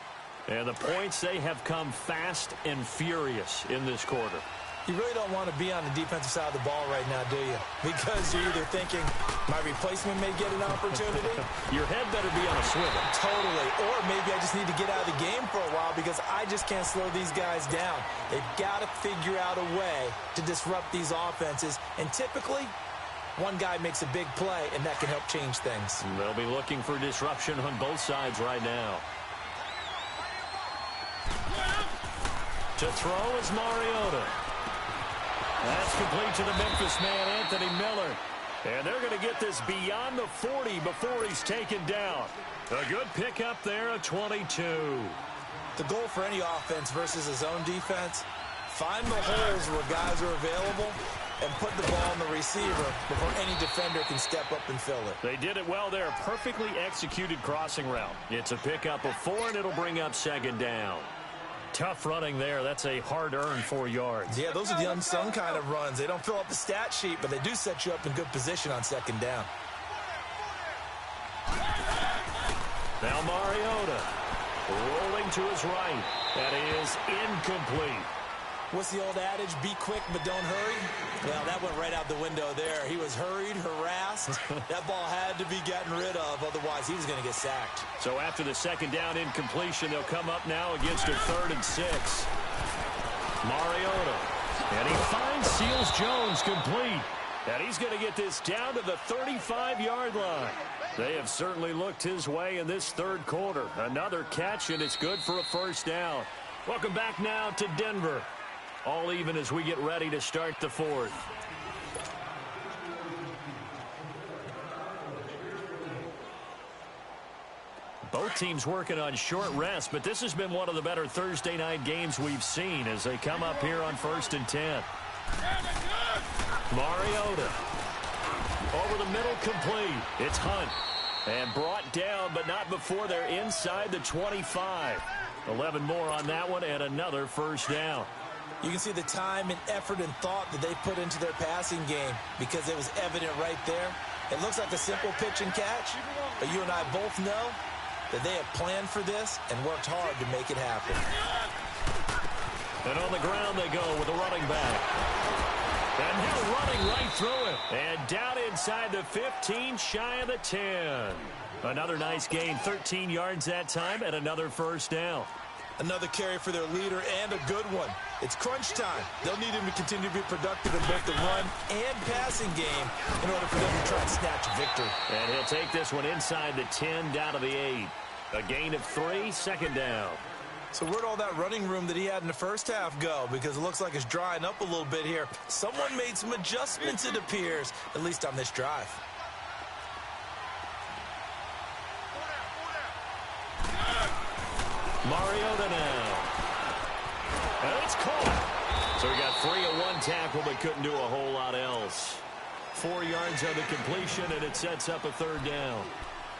A: And the points, they have come fast and furious in this quarter.
B: You really don't want to be on the defensive side of the ball right now, do you? Because you're either thinking, my replacement may get an opportunity.
A: Your head better be on a swivel.
B: Totally. Or maybe I just need to get out of the game for a while because I just can't slow these guys down. They've got to figure out a way to disrupt these offenses. And typically, one guy makes a big play, and that can help change things.
A: They'll be looking for disruption on both sides right now. To throw is Mariota. That's complete to the Memphis man, Anthony Miller. And they're going to get this beyond the 40 before he's taken down. A good pickup there at 22.
B: The goal for any offense versus a zone defense, find the holes where guys are available and put the ball on the receiver before any defender can step up and fill it.
A: They did it well there. Perfectly executed crossing route. It's a pickup of 4, and it'll bring up 2nd down. Tough running there. That's a hard-earned 4 yards.
B: Yeah, those are the unsung kind of runs. They don't fill up the stat sheet, but they do set you up in good position on 2nd down.
A: Now Mariota rolling to his right. That is incomplete.
B: What's the old adage? Be quick, but don't hurry. Well, that went right out the window there. He was hurried, harassed. That ball had to be gotten rid of. Otherwise, he was going to get sacked.
A: So after the 2nd down incompletion, they'll come up now against a 3rd and 6. Mariota. And he finds Seals-Jones complete. And he's going to get this down to the 35-yard line. They have certainly looked his way in this 3rd quarter. Another catch, and it's good for a 1st down. Welcome back now to Denver. All even as we get ready to start the 4th. Both teams working on short rest, but this has been one of the better Thursday night games we've seen as they come up here on 1st and 10. Mariota. Over the middle, complete. It's Hunt. And brought down, but not before they're inside the 25. 11 more on that one, and another 1st down.
B: You can see the time and effort and thought that they put into their passing game because it was evident right there. It looks like a simple pitch and catch, but you and I both know that they have planned for this and worked hard to make it happen.
A: And on the ground they go with the running back. And now running right through it. And down inside the 15, shy of the 10. Another nice gain, 13 yards that time, and another 1st down.
B: Another carry for their leader and a good one. It's crunch time. They'll need him to continue to be productive in both the run and passing game in order for them to try and snatch a victory.
A: And he'll take this one inside the 10, down to the 8. A gain of 3, 2nd down.
B: So where'd all that running room that he had in the 1st half go? Because it looks like it's drying up a little bit here. Someone made some adjustments, it appears, at least on this drive.
A: Mariota now. And it's caught. So he got 3 at 1 tackle, but couldn't do a whole lot else. 4 yards on the completion, and it sets up a 3rd down.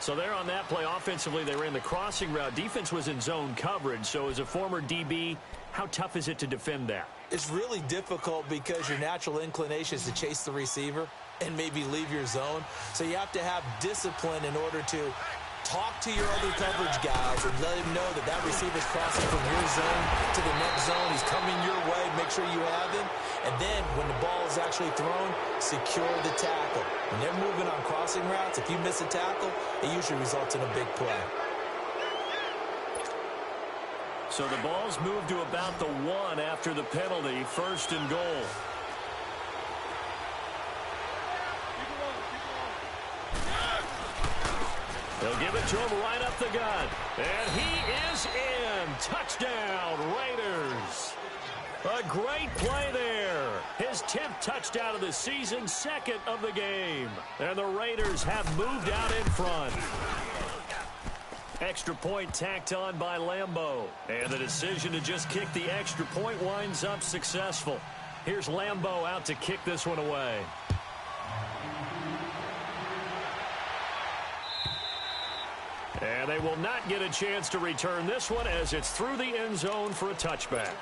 A: So there on that play, offensively, they ran the crossing route. Defense was in zone coverage. So as a former DB, how tough is it to defend that?
B: It's really difficult because your natural inclination is to chase the receiver and maybe leave your zone. So you have to have discipline in order to talk to your other coverage guys and let him know that that receiver's crossing from your zone to the next zone. He's coming your way. Make sure you have him. And then when the ball is actually thrown, secure the tackle. When they're moving on crossing routes, if you miss a tackle, it usually results in a big play.
A: So the ball's moved to about the 1 after the penalty. 1st and goal. They'll give it to him right up the gut. And he is in. Touchdown, Raiders. A great play there. His 10th touchdown of the season, second of the game. And the Raiders have moved out in front. Extra point tacked on by Lambeau. And the decision to just kick the extra point winds up successful. Here's Lambeau out to kick this one away. And they will not get a chance to return this one as it's through the end zone for a touchback.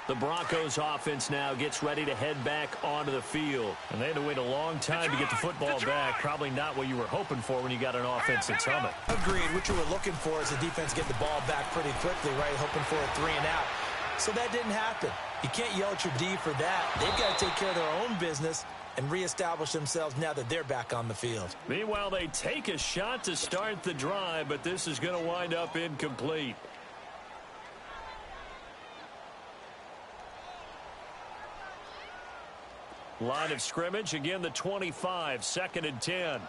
A: The Broncos offense now gets ready to head back onto the field. And they had to wait a long time to get the football back. Probably not what you were hoping for when you got an offense that's humming.
B: Agreed. What you were looking for is the defense get the ball back pretty quickly, right? Hoping for a 3 and out. So that didn't happen. You can't yell at your D for that. They've got to take care of their own business and reestablish themselves now that they're back on the field.
A: Meanwhile, they take a shot to start the drive, but this is going to wind up incomplete. Line of scrimmage, again the 25, 2nd and 10.
C: All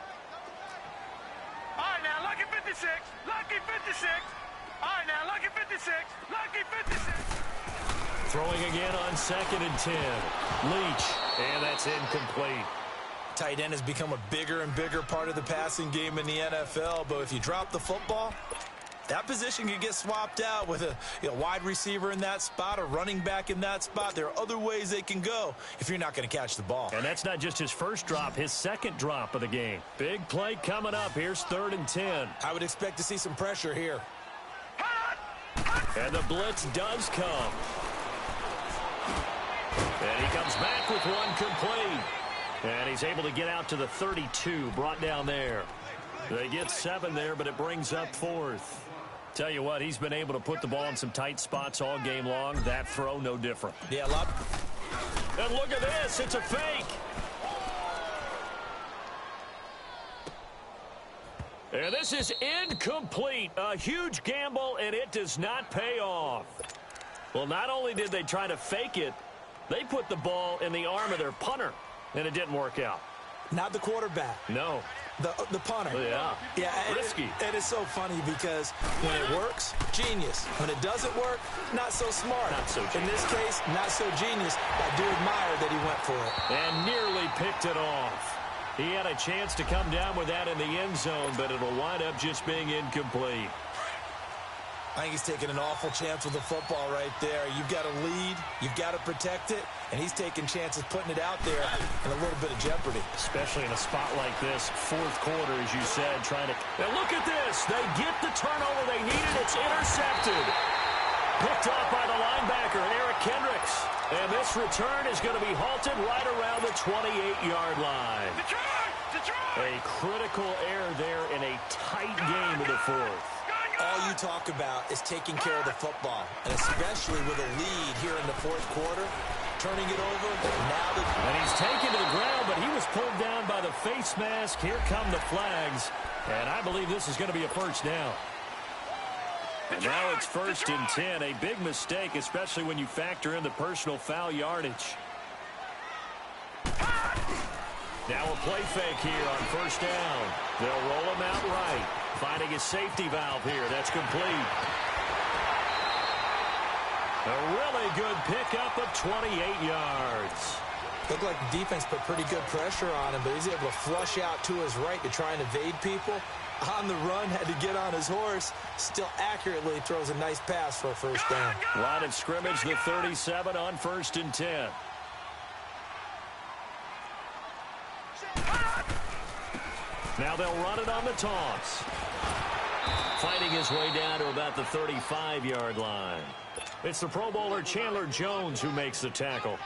C: right, now, lucky 56, lucky 56. All right, now, lucky 56, lucky 56.
A: Throwing again on 2nd and 10. Leach, and that's incomplete.
B: Tight end has become a bigger and bigger part of the passing game in the NFL, but if you drop the football, that position can get swapped out with a wide receiver in that spot, a running back in that spot. There are other ways they can go if you're not going to catch the ball.
A: And that's not just his first drop, his second drop of the game. Big play coming up. Here's 3rd and 10.
B: I would expect to see some pressure here.
A: And the blitz does come. And he comes back with one complete. And he's able to get out to the 32, brought down there. They get 7 there, but it brings up 4th. Tell you what, he's been able to put the ball in some tight spots all game long. That throw, no different.
B: Yeah, a lot.
A: And look at this. It's a fake. And this is incomplete. A huge gamble, and it does not pay off. Well, not only did they try to fake it, they put the ball in the arm of their punter, and it didn't work out.
B: Not the quarterback.
A: No.
B: The punter.
A: Yeah. Risky.
B: It is so funny because when it works, genius. When it doesn't work, not so smart.
A: Not so genius.
B: In this case, not so genius. I do admire that he went for it.
A: And nearly picked it off. He had a chance to come down with that in the end zone, but it'll wind up just being incomplete.
B: I think he's taking an awful chance with the football right there. You've got to lead, you've got to protect it, and he's taking chances putting it out there in a little bit of jeopardy.
A: Especially in a spot like this, 4th quarter, as you said, trying to... Now look at this. They get the turnover they needed. It's intercepted. Picked off by the linebacker, Eric Kendricks. And this return is going to be halted right around the 28-yard line. A critical error there in a tight game of the 4th.
B: All you talk about is taking care of the football, and especially with a lead here in the 4th quarter, turning it over. And
A: he's taken to the ground, but he was pulled down by the face mask. Here come the flags, and I believe this is going to be a first down. And now it's 1st and 10, a big mistake, especially when you factor in the personal foul yardage. Now a play fake here on 1st down. They'll roll him out right. Finding his safety valve here. That's complete. A really good pickup of 28 yards.
B: Looked like the defense put pretty good pressure on him, but he's able to flush out to his right to try and evade people. On the run, had to get on his horse. Still accurately throws a nice pass for a 1st down.
A: Line of scrimmage, the 37 on 1st and 10. Now they'll run it on the toss. Fighting his way down to about the 35-yard line. It's the Pro Bowler Chandler Jones who makes the tackle.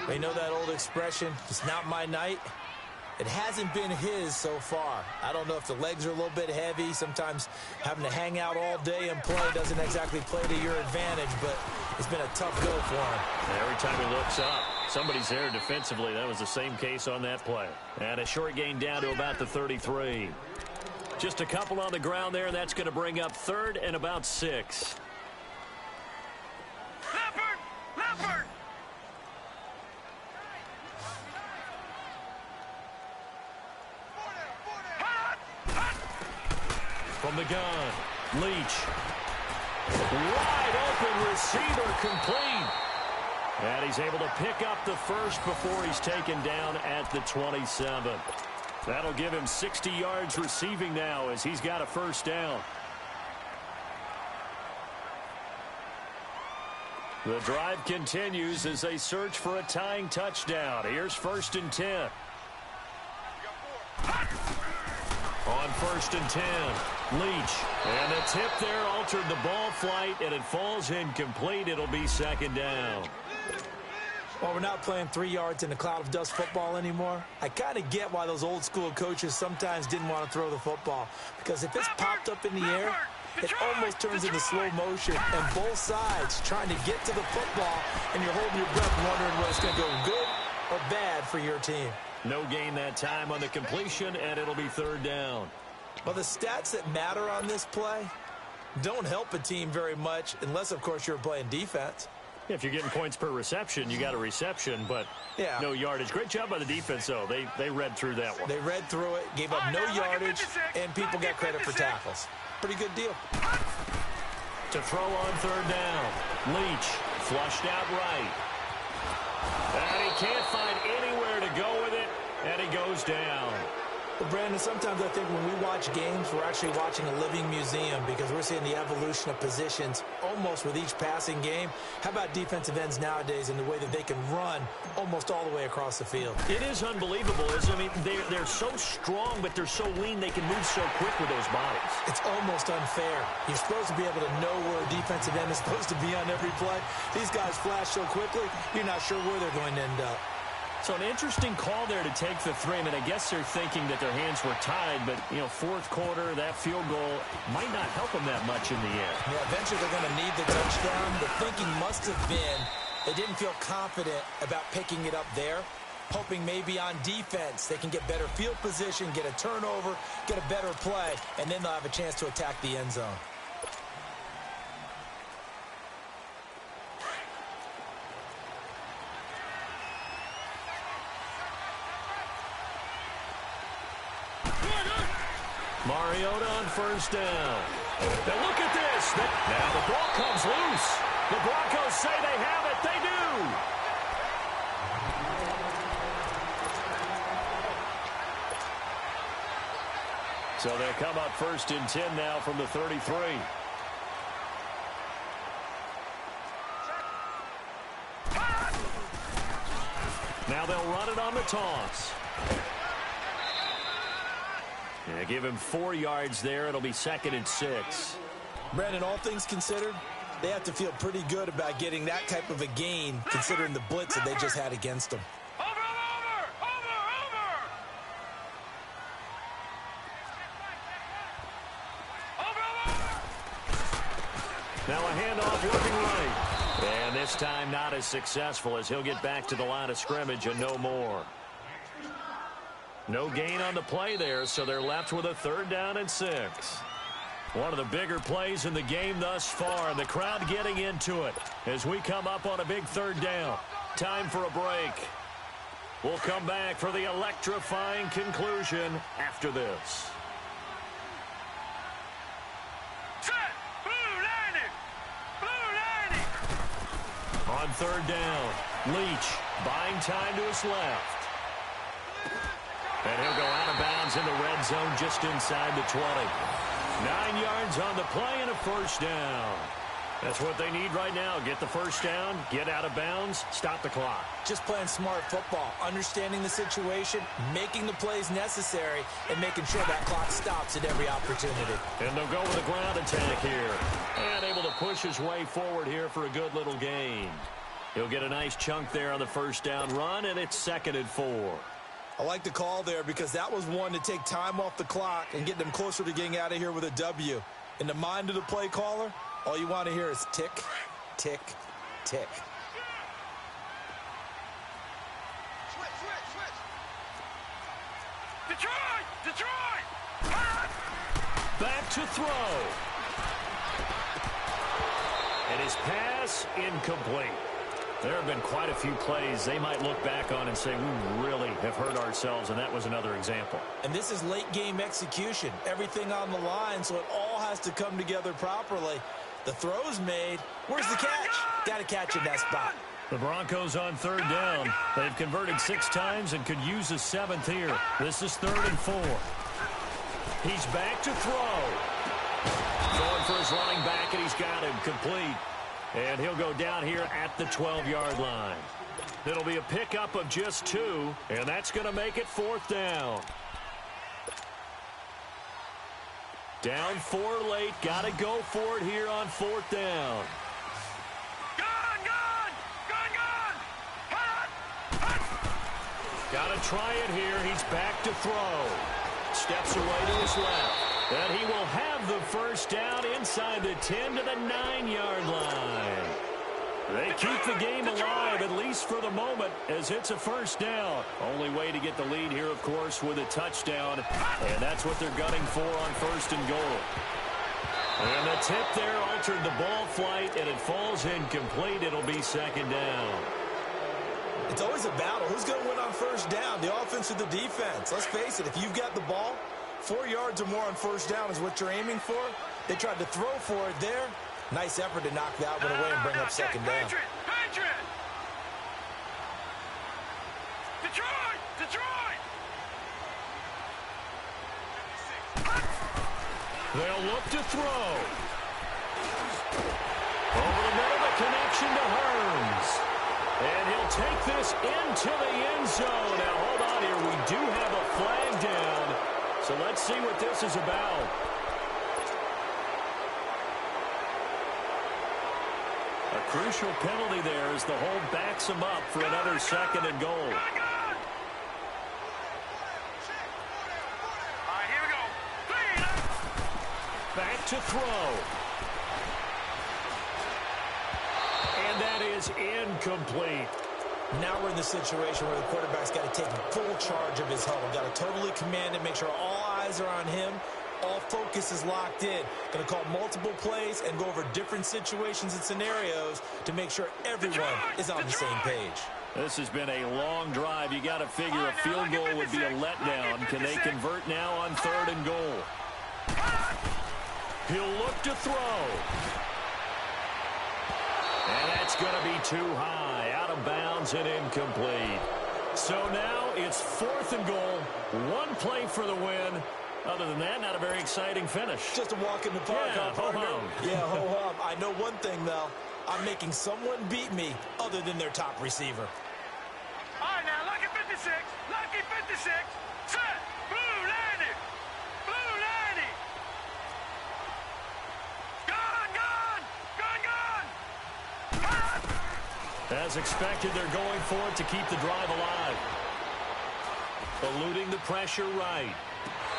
B: They know that old expression, it's not my night. It hasn't been his so far. I don't know if the legs are a little bit heavy. Sometimes having to hang out all day and play doesn't exactly play to your advantage, but it's been a tough go for him.
A: Every time he looks up, somebody's there defensively. That was the same case on that play. And a short gain down to about the 33. Just a couple on the ground there, and that's going to bring up 3rd and about 6.
C: Leopard!
A: From the gun, Leach. Wide open receiver complete. And he's able to pick up the first before he's taken down at the 27. That'll give him 60 yards receiving now as he's got a first down. The drive continues as they search for a tying touchdown. Here's 1st and 10. On 1st and 10, Leach. And the tip there altered the ball flight, and it falls incomplete. It'll be 2nd down.
B: Well, we're not playing 3 yards in a cloud of dust football anymore. I kind of get why those old school coaches sometimes didn't want to throw the football. Because if it's popped up in the air, it almost turns into slow motion. And both sides trying to get to the football, and you're holding your breath wondering whether it's going to go good or bad for your team.
A: No gain that time on the completion, and it'll be 3rd down.
B: Well, the stats that matter on this play don't help a team very much unless, of course, you're playing defense.
A: If you're getting points per reception, you got a reception, but no yardage. Great job by the defense, though. They read through that one.
B: They read through it, gave up no yardage, and people got credit for tackles. Pretty good deal.
A: To throw on 3rd down, Leach flushed out right. And he can't find anywhere to go with it, and he goes down.
B: Well, Brandon, sometimes I think when we watch games, we're actually watching a living museum because we're seeing the evolution of positions almost with each passing game. How about defensive ends nowadays and the way that they can run almost all the way across the field?
A: It is unbelievable. I mean, they're so strong, but they're so lean. They can move so quick with those bodies.
B: It's almost unfair. You're supposed to be able to know where a defensive end is supposed to be on every play. These guys flash so quickly, you're not sure where they're going to end up.
A: So an interesting call there to take the 3. I mean, I guess they're thinking that their hands were tied, but, 4th quarter, that field goal might not help them that much in the end.
B: Yeah, eventually they're going to need the touchdown. The thinking must have been they didn't feel confident about picking it up there, hoping maybe on defense they can get better field position, get a turnover, get a better play, and then they'll have a chance to attack the end zone.
A: Mariota on 1st down. Now look at this. Now the ball comes loose. The Broncos say they have it. They do. So they come up 1st and 10 now from the 33. Now they'll run it on the toss. Yeah, give him 4 yards there. It'll be 2nd and 6.
B: Brandon, all things considered, they have to feel pretty good about getting that type of a gain considering the blitz that they just had against them.
A: Now a handoff looking right. And this time not as successful as he'll get back to the line of scrimmage and no more. No gain on the play there, so they're left with a 3rd down and 6. One of the bigger plays in the game thus far, and the crowd getting into it as we come up on a big 3rd down. Time for a break. We'll come back for the electrifying conclusion after this. On 3rd down, Leach buying time to his left. And he'll go out of bounds in the red zone just inside the 20. 9 yards on the play and a 1st down. That's what they need right now. Get the 1st down, get out of bounds, stop the clock.
B: Just playing smart football, understanding the situation, making the plays necessary, and making sure that clock stops at every opportunity.
A: And they'll go with a ground attack here. And able to push his way forward here for a good little gain. He'll get a nice chunk there on the 1st down run, and it's 2nd and 4.
B: I like the call there because that was one to take time off the clock and get them closer to getting out of here with a W. In the mind of the play caller, all you want to hear is tick, tick, tick.
C: Detroit!
A: Back to throw. And his pass incomplete. There have been quite a few plays they might look back on and say, we really have hurt ourselves, and that was another example.
B: And this is late game execution. Everything on the line, so it all has to come together properly. The throw's made. Where's the catch? Got to catch in that spot.
A: The Broncos on third down. They've converted 6 times and could use a 7th here. This is 3rd and 4. He's back to throw. Going for his running back, and he's got him complete. And he'll go down here at the 12-yard line. It'll be a pickup of just 2, and that's going to make it 4th down. Down 4 late. Got to go for it here on 4th down. Got to try it here. He's back to throw. Steps away to his left. And he will have the first down inside the 10 to the 9-yard line. They keep the game alive, at least for the moment, as it's a first down. Only way to get the lead here, of course, with a touchdown. And that's what they're gunning for on 1st and goal. And the tip there altered the ball flight, and it falls incomplete. It'll be 2nd down.
B: It's always a battle. Who's going to win on 1st down, the offense or the defense? Let's face it, if you've got the ball, 4 yards or more on 1st down is what you're aiming for. They tried to throw for it there. Nice effort to knock that one away and bring up 2nd down.
C: Detroit!
A: They'll look to throw. Over the middle, the connection to Hearns. And he'll take this into the end zone. Now, hold on here. We do have a flag down. So let's see what this is about. A crucial penalty there as the hold backs him up for another 2nd and goal.
C: All right, here we go.
A: Back to throw. And that is incomplete.
B: Now we're in the situation where the quarterback's got to take full charge of his huddle. Got to totally command it, make sure all eyes are on him. All focus is locked in. Going to call multiple plays and go over different situations and scenarios to make sure everyone is on the same page.
A: This has been a long drive. You got to figure a field goal would be a letdown. Can they convert now on 3rd and goal? He'll look to throw. And that's going to be too high. Out of bounds and incomplete. So now it's 4th and goal. 1 play for the win. Other than that, not a very exciting finish.
B: Just a walk in the park,
A: yeah,
B: ho-hum. Yeah, ho-hum. I know one thing, though. I'm making someone beat me other than their top receiver.
C: All right, now, lucky 56. Lucky 56. Set. Blue lady. Blue lady. Gone.
A: As expected, they're going for it to keep the drive alive. Eluding the pressure right.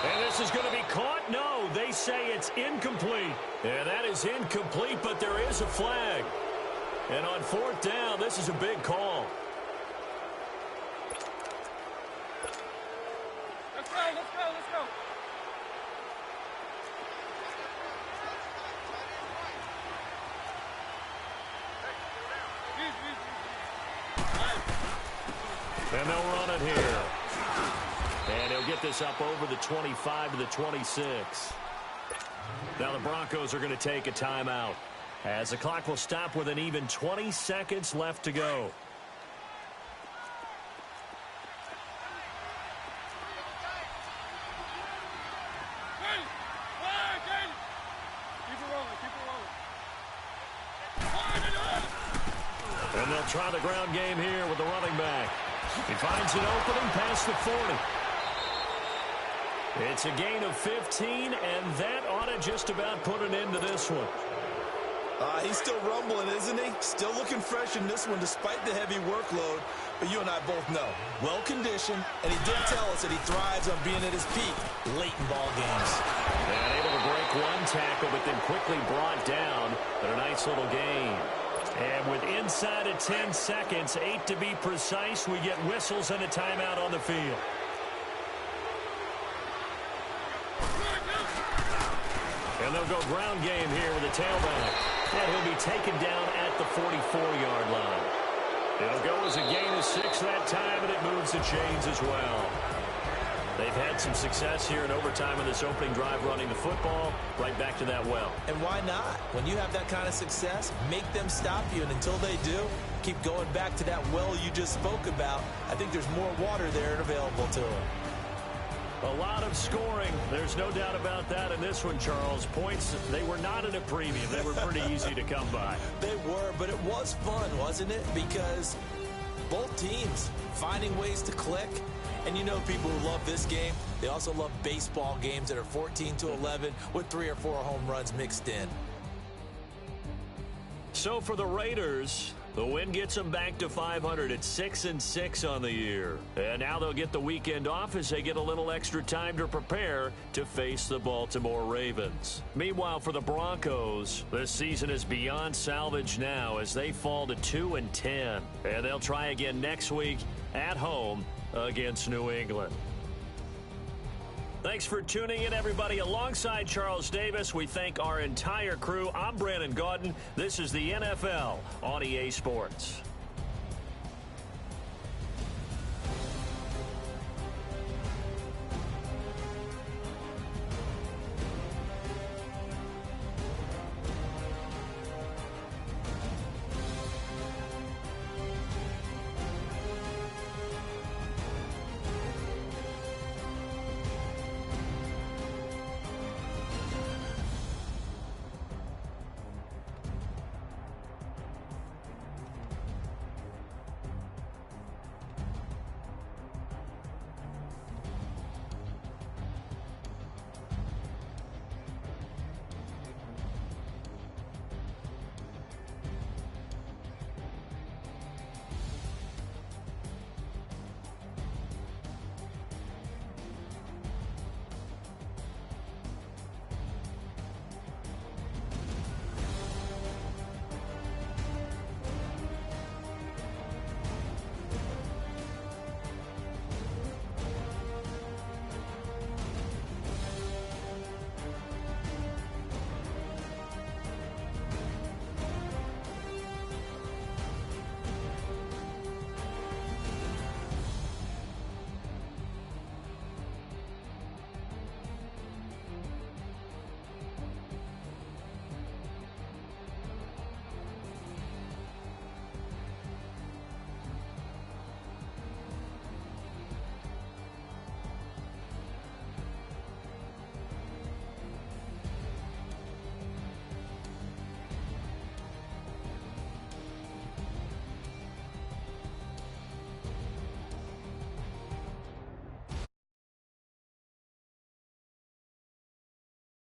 A: And this is going to be caught. No, they say it's incomplete. And that is incomplete, but there is a flag. And on 4th down, this is a big call.
C: Let's go.
A: And they'll run it here. And he'll get this up over the 25 to the 26. Now the Broncos are going to take a timeout, as the clock will stop with an even 20 seconds left to go. And they'll try the ground game here with the running back. He finds an opening past the 40. It's a gain of 15, and that ought to just about put an end to this one.
B: He's still rumbling, isn't he? Still looking fresh in this one despite the heavy workload. But you and I both know, well-conditioned, and he did tell us that he thrives on being at his peak late in ball games.
A: And able to break 1 tackle, but then quickly brought down. But a nice little gain. And with inside of 10 seconds, 8 to be precise, we get whistles and a timeout on the field. And they'll go ground game here with a tailback. And he'll be taken down at the 44-yard line. It'll go as a gain of 6 that time, and it moves the chains as well. They've had some success here in overtime in this opening drive running the football. Right back to that well.
B: And why not? When you have that kind of success, make them stop you. And until they do, keep going back to that well you just spoke about. I think there's more water there and available to them.
A: A lot of scoring. There's no doubt about that in this one, Charles. Points, they were not at a premium. They were pretty easy to come by.
B: They were, but it was fun, wasn't it? Because both teams finding ways to click. And you know people who love this game, they also love baseball games that are 14-11 with 3 or 4 home runs mixed in.
A: So for the Raiders, the win gets them back to 500 at 6-6 on the year. And now they'll get the weekend off as they get a little extra time to prepare to face the Baltimore Ravens. Meanwhile, for the Broncos, this season is beyond salvage now as they fall to 2-10. And they'll try again next week at home against New England. Thanks for tuning in, everybody. Alongside Charles Davis, we thank our entire crew. I'm Brandon Gaudin. This is the NFL on EA Sports.